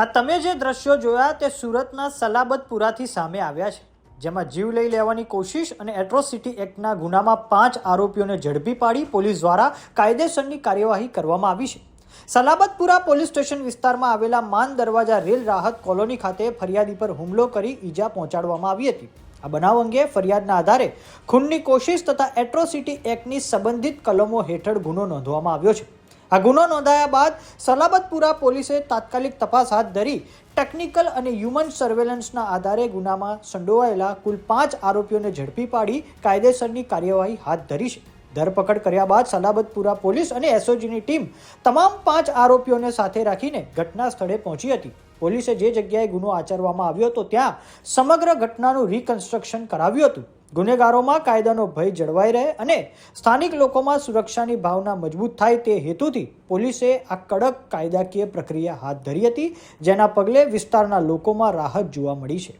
આ તમે જે દ્રશ્યો જોયા તે સુરતના સલાબતપુરાથી સામે આવ્યા છે, જેમાં જીવ લઈ લેવાની કોશિશ અને એટ્રોસિટી એક્ટના ગુનામાં 5 આરોપીઓને ઝડપી પાડી પોલીસ દ્વારા કાયદેસરની કાર્યવાહી કરવામાં આવી છે. સલાબતપુરા પોલીસ સ્ટેશન વિસ્તારમાં આવેલા માન દરવાજા રેલ રાહત કોલોની ખાતે ફરિયાદી પર હુમલો કરી ઈજા પહોંચાડવામાં આવી હતી. આ બનાવ અંગે ફરિયાદના આધારે ખૂનની કોશિશ તથા એટ્રોસિટી એક્ટની સંબંધિત કલમો હેઠળ ગુનો નોંધવામાં આવ્યો છે. આ ગુનો નોંધાયા બાદ સલાબતપુરા પોલીસે તાત્કાલિક તપાસ હાથ ધરી ટેકનિકલ અને હ્યુમન સર્વેલન્સના આધારે ગુનામાં સંડોવાયેલા કુલ 5 આરોપીઓને ઝડપી પાડી કાયદેસરની કાર્યવાહી હાથ ધરી છે. ધરપકડ કર્યા બાદ સલાબતપુરા પોલીસ અને એસઓજીની ટીમ તમામ 5 આરોપીઓને સાથે રાખીને ઘટના સ્થળે પહોંચી હતી. પોલીસે જે જગ્યાએ ગુનો આચરવામાં આવ્યો હતો ત્યાં સમગ્ર ઘટનાનું રિકન્સ્ટ્રક્શન કરાવ્યું હતું. ગુનેગારોમાં કાયદાનો ભય જળવાઈ રહે અને સ્થાનિક લોકોમાં સુરક્ષાની ભાવના મજબૂત થાય તે હેતુથી પોલીસે આ કડક કાયદાકીય પ્રક્રિયા હાથ ધરી હતી, જેના પગલે વિસ્તારના લોકોમાં રાહત જોવા મળી છે.